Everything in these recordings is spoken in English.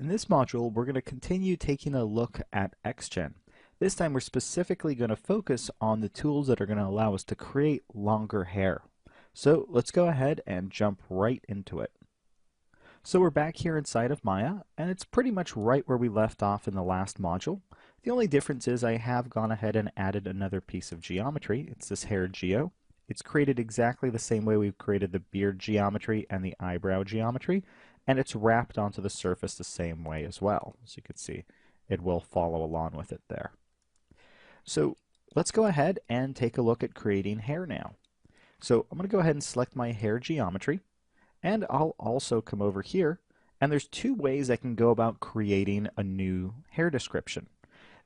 In this module, we're going to continue taking a look at XGen. This time we're specifically going to focus on the tools that are going to allow us to create longer hair. So let's go ahead and jump right into it. So we're back here inside of Maya, and it's pretty much right where we left off in the last module. The only difference is I have gone ahead and added another piece of geometry. It's this hair geo. It's created exactly the same way we've created the beard geometry and the eyebrow geometry, and it's wrapped onto the surface the same way as well. As you can see, it will follow along with it there. So let's go ahead and take a look at creating hair now. So I'm going to go ahead and select my hair geometry, and I'll also come over here, and there's two ways I can go about creating a new hair description.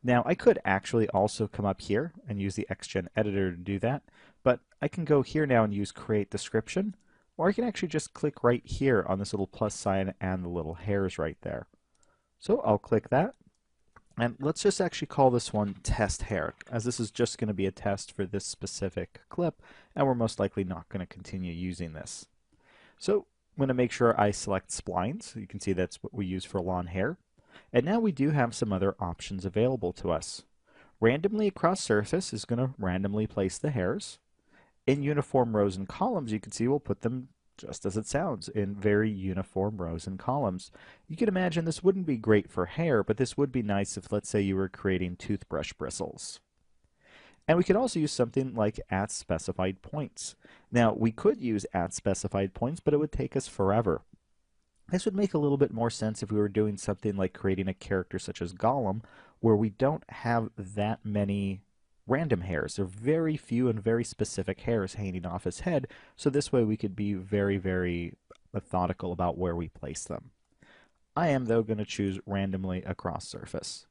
Now I could actually also come up here and use the XGen editor to do that, but I can go here now and use create description, or I can actually just click right here on this little plus sign and the little hairs right there. So I'll click that, and let's just actually call this one test hair, as this is just going to be a test for this specific clip, and we're most likely not going to continue using this. So I'm going to make sure I select splines. You can see that's what we use for lawn hair. And now we do have some other options available to us. Randomly across surface is going to randomly place the hairs. In uniform rows and columns, you can see we'll put them just as it sounds, in very uniform rows and columns. You can imagine this wouldn't be great for hair, but this would be nice if, let's say, you were creating toothbrush bristles. And we could also use something like at specified points. Now, we could use at specified points, but it would take us forever. This would make a little bit more sense if we were doing something like creating a character such as Gollum, where we don't have that many random hairs. They're very few and very specific hairs hanging off his head, so this way we could be very, very methodical about where we place them. I am, though, going to choose randomly across surface.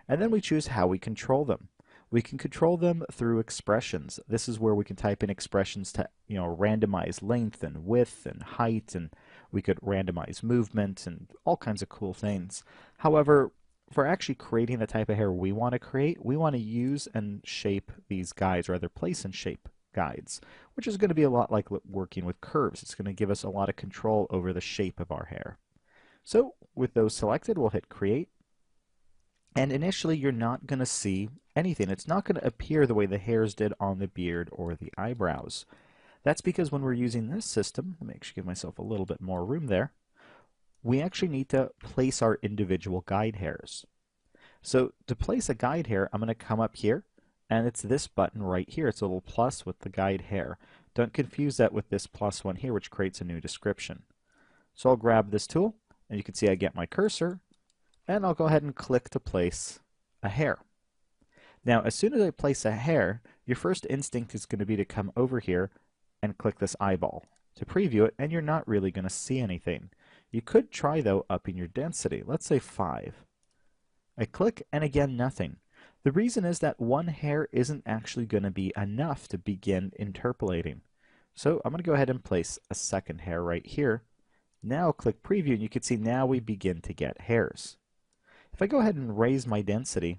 And then we choose how we control them. We can control them through expressions. This is where we can type in expressions to, randomize length and width and height, and we could randomize movement and all kinds of cool things. However, for actually creating the type of hair we want to create, we want to use and shape these guides, or rather place and shape guides, which is going to be a lot like working with curves. It's going to give us a lot of control over the shape of our hair. So with those selected, we'll hit create. And initially, you're not going to see anything. It's not going to appear the way the hairs did on the beard or the eyebrows. That's because when we're using this system, let me actually give myself a little bit more room there, we actually need to place our individual guide hairs. So to place a guide hair, I'm going to come up here, and it's this button right here. It's a little plus with the guide hair. Don't confuse that with this plus one here, which creates a new description. So I'll grab this tool, and you can see I get my cursor, and I'll go ahead and click to place a hair. Now, as soon as I place a hair, your first instinct is going to be to come over here and click this eyeball to preview it, and you're not really going to see anything. You could try, though, upping your density. Let's say 5. I click, and again, nothing. The reason is that one hair isn't actually going to be enough to begin interpolating. So I'm going to go ahead and place a second hair right here. Now click preview, and you can see now we begin to get hairs. If I go ahead and raise my density,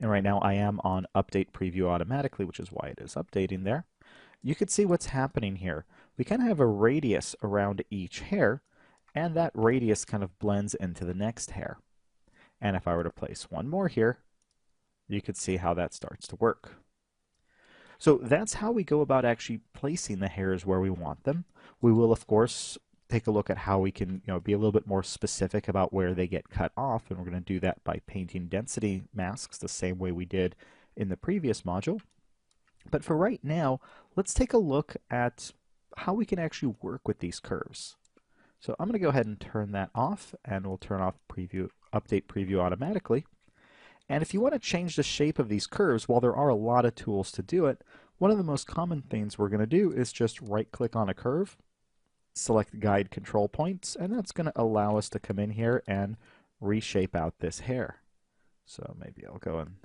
and right now I am on update preview automatically, which is why it is updating there, you can see what's happening here. We kind of have a radius around each hair, and that radius kind of blends into the next hair. And if I were to place one more here, you could see how that starts to work. So that's how we go about actually placing the hairs where we want them. We will, of course, take a look at how we can be a little bit more specific about where they get cut off, and we're going to do that by painting density masks the same way we did in the previous module. But for right now, let's take a look at how we can actually work with these curves. So I'm going to go ahead and turn that off, and we'll turn off update preview automatically. And if you want to change the shape of these curves, while there are a lot of tools to do it, one of the most common things we're going to do is just right-click on a curve, select guide control points, and that's going to allow us to come in here and reshape out this hair. So maybe I'll go and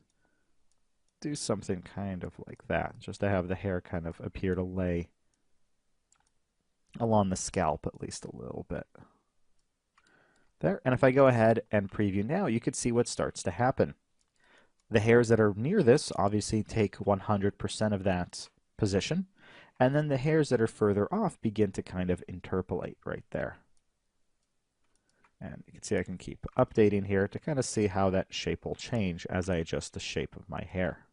do something kind of like that, just to have the hair kind of appear to lay along the scalp at least a little bit. There, and if I go ahead and preview now, you can see what starts to happen. The hairs that are near this obviously take 100% of that position, and then the hairs that are further off begin to kind of interpolate right there. And you can see I can keep updating here to kind of see how that shape will change as I adjust the shape of my hair.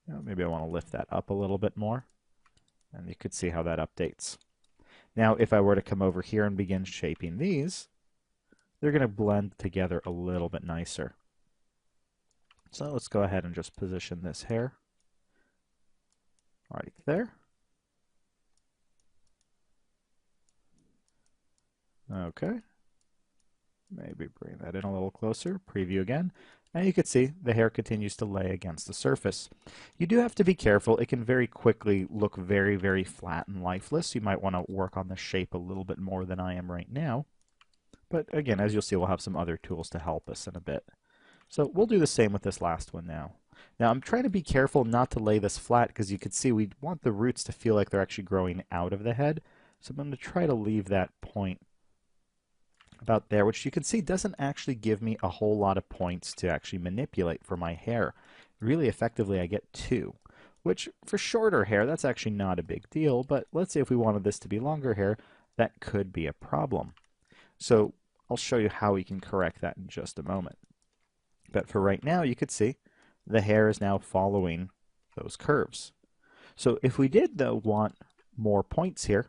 Now, maybe I want to lift that up a little bit more, and you could see how that updates. Now, if I were to come over here and begin shaping these, they're going to blend together a little bit nicer. So let's go ahead and just position this hair right there. Okay. Maybe bring that in a little closer. Preview again. And you can see the hair continues to lay against the surface. You do have to be careful. It can very quickly look very, very flat and lifeless. You might want to work on the shape a little bit more than I am right now. But again, as you'll see, we'll have some other tools to help us in a bit. So we'll do the same with this last one now. Now I'm trying to be careful not to lay this flat because you can see we want the roots to feel like they're actually growing out of the head. So I'm going to try to leave that point about there, which you can see doesn't actually give me a whole lot of points to actually manipulate for my hair. Really effectively I get 2, which for shorter hair that's actually not a big deal, but let's say if we wanted this to be longer hair, that could be a problem. So I'll show you how we can correct that in just a moment. But for right now, you could see the hair is now following those curves. So if we did, though, want more points here,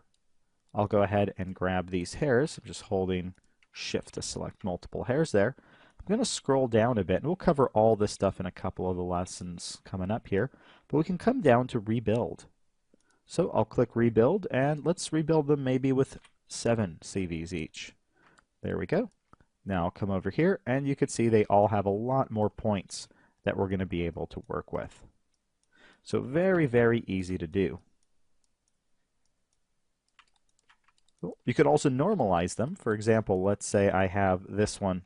I'll go ahead and grab these hairs. I'm just holding Shift to select multiple hairs there. I'm going to scroll down a bit, and we'll cover all this stuff in a couple of the lessons coming up here. But we can come down to Rebuild. So I'll click Rebuild, and let's rebuild them maybe with 7 CVs each. There we go. Now I'll come over here, and you can see they all have a lot more points that we're going to be able to work with. So very, very easy to do. You could also normalize them. For example, let's say I have this one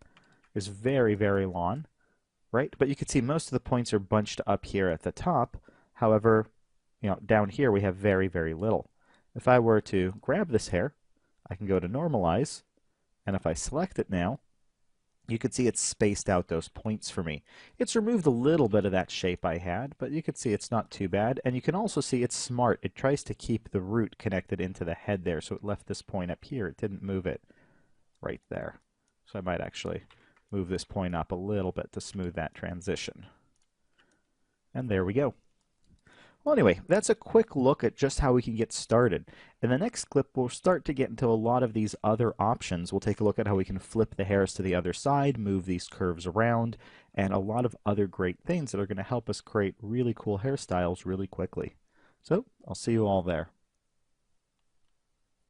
is very, very long, right? But you can see most of the points are bunched up here at the top. However, down here we have very, very little. If I were to grab this hair, I can go to Normalize, and if I select it now, you can see it's spaced out those points for me. It's removed a little bit of that shape I had, but you can see it's not too bad. And you can also see it's smart. It tries to keep the root connected into the head there, so it left this point up here. It didn't move it right there. So I might actually move this point up a little bit to smooth that transition. And there we go. Well, anyway, that's a quick look at just how we can get started. In the next clip, we'll start to get into a lot of these other options. We'll take a look at how we can flip the hairs to the other side, move these curves around, and a lot of other great things that are going to help us create really cool hairstyles really quickly. So, I'll see you all there.